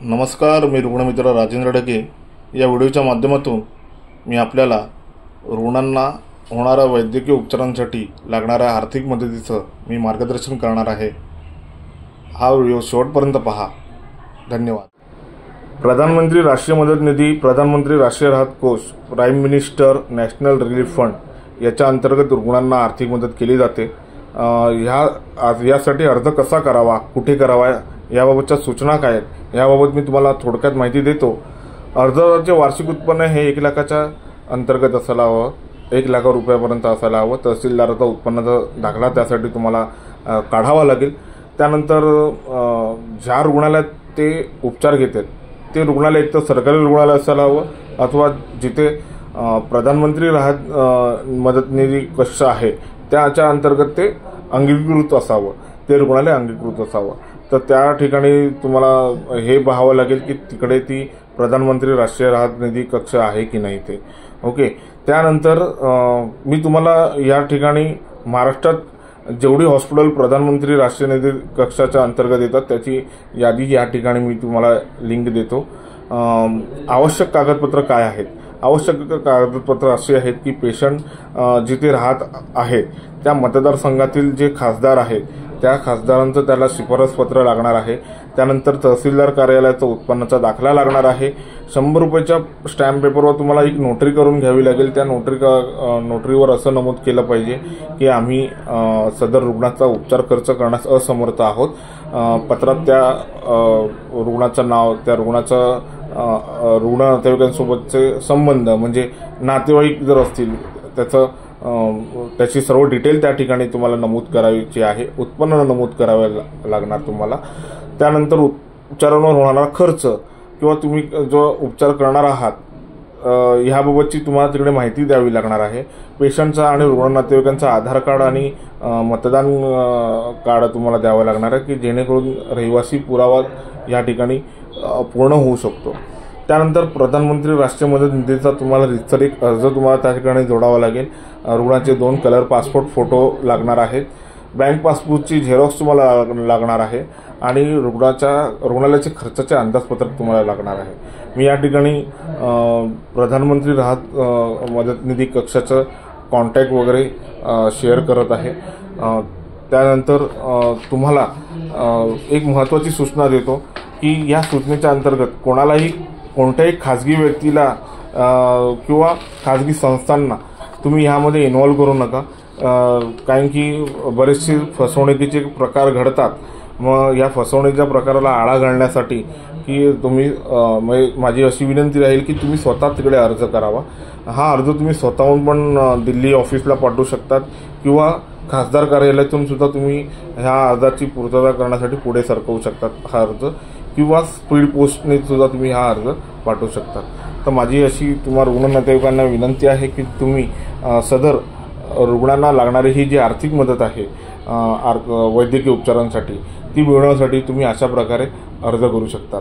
नमस्कार, मी रुग्णमित्र राजेंद्र ढगे। या व्हिडिओच्या माध्यमातून मी आपल्याला रुग्णांना होणाऱ्या वैद्यकीय उपचारांसाठी लागणाऱ्या आर्थिक मदतीचं मी मार्गदर्शन करणार आहे। हा व्हिडिओ शेवटपर्यंत पहा। धन्यवाद। प्रधानमंत्री राष्ट्रीय मदत निधी, प्रधानमंत्री राष्ट्रीय राहत कोष, prime minister national relief fund याच्या अंतर्गत रुग्णांना आर्थिक मदत केली जाते। यासाठी अर्ज कसा करावा, कुठे करावा, याबाबतच्या सूचना काय आहेत याबाबत मी तुम्हाला थोडक्यात माहिती देतो। अर्जाचे वार्षिक उत्पन्न हे 1 लाखाच्या अंतर्गत असायला हवं, 1 लाख रुपयापर्यंत असायला हवं। तहसीलदाराचा उत्पन्नाचा दाखला त्यासाठी तुम्हाला काढावा लागेल। त्यानंतर ज्या रुग्णालयात ते उपचार घेतात ते रुग्णालय एक तर सरकारी रुग्णालय असायला हवं अथवा जिथे प्रधानमंत्री राहत मदत निधी कक्ष आहे त्याच्या अंतर्गत ते अंगीकृत असावं, ते रुग्णालय अंगीकृत असावं। तर त्या ठिकाणी तुम्हाला हे पाहावं लागेल की तिकडे ती प्रधानमंत्री राष्ट्रीय राहत निधी कक्ष आहे की नाही ते। ओके, त्यानंतर मी तुम्हाला या ठिकाणी महाराष्ट्रात जेवढी हॉस्पिटल प्रधानमंत्री राष्ट्रीय निधी कक्षाच्या अंतर्गत येतात त्याची यादी या ठिकाणी मी तुम्हाला लिंक देतो। आवश्यक कागदपत्र काय आहेत? आवश्यक कागदपत्र असे आहेत की पेशंट जिथे राहत आहे त्या मतदारसंघातील जे खासदार आहेत त्या खासदारांचं त्याला शिफारस पत्र लागणार आहे। त्यानंतर तहसीलदार कार्यालयाचा उत्पन्नाचा दाखला लागणार आहे। 100 रुपयाच्या स्टॅम्प पेपरवर तुम्हाला एक नोटरी करून घ्यावी लागेल। त्या नोटरीवर असं नमूद केलं पाहिजे की आम्ही सदर रुग्णाचा उपचार खर्च करण्यास असमर्थ आहोत। पत्रात त्या रुग्णाचं नाव, त्या रुग्णाचं रुग्ण नातेवाईकांसोबतचे संबंध म्हणजे नातेवाईक जर असतील त्याची सर्व डिटेल त्या ठिकाणी तुम्हाला नमूद करायची आहे। उत्पन्न नमूद करावे लागणार तुम्हाला। त्यानंतर उपचारांवर होणारा खर्च किंवा तुम्ही जो उपचार करणार आहात ह्याबाबतची तुम्हाला तिकडे माहिती द्यावी लागणार आहे। पेशंटचा आणि रुग्ण नातेवाईकांचा आधार कार्ड आणि मतदान कार्ड तुम्हाला द्यावं लागणार आहे की जेणेकरून रहिवासी पुरावा या ठिकाणी पूर्ण होऊ शकतो। त्यानंतर प्रधानमंत्री राष्ट्रीय मदत निधीचा तुम्हाला रितसर एक अर्ज तुम्हाला त्या ठिकाणी जोडावा लागेल। रुग्णाचे 2 कलर पासपोर्ट फोटो लागणार आहेत। बँक पासबुकची झेरॉक्स तुम्हाला लागणार आहे आणि रुग्णालयाचे खर्चाचे अंदाजपत्रक तुम्हाला लागणार आहे। मी या ठिकाणी प्रधानमंत्री राहत मदत निधी कक्षाचं कॉन्टॅक्ट वगैरे शेअर करत आहे। त्यानंतर तुम्हाला एक महत्त्वाची सूचना देतो की या सूचनेच्या अंतर्गत कोणत्याही खाजगी व्यक्तीला किंवा खाजगी संस्थांना तुम्ही ह्यामध्ये इन्व्हॉल्व करू नका, कारण की बरेचसे फसवणुकीचे प्रकार घडतात। मग या फसवणुकीच्या प्रकाराला आळा घालण्यासाठी की तुम्ही माझी अशी विनंती राहील की तुम्ही स्वतः तिकडे अर्ज करावा। हा अर्ज तुम्ही स्वतःहून पण दिल्ली ऑफिसला पाठवू शकतात किंवा खासदार कार्यालयातून सुद्धा तुम्ही ह्या अर्जाची पूर्तता करण्यासाठी पुढे सरकवू शकतात हा अर्ज, किंवा स्पीड पोस्टने सुद्धा तुम्ही हा अर्ज पाठवू शकता। तर माझी अशी तुम्हाला रुग्ण नातेवाईकांना विनंती आहे की तुम्ही सदर रुग्णांना लागणारी ही जी आर्थिक मदत आहे वैद्यकीय उपचारांसाठी ती मिळवण्यासाठी तुम्ही अशा प्रकारे अर्ज करू शकता।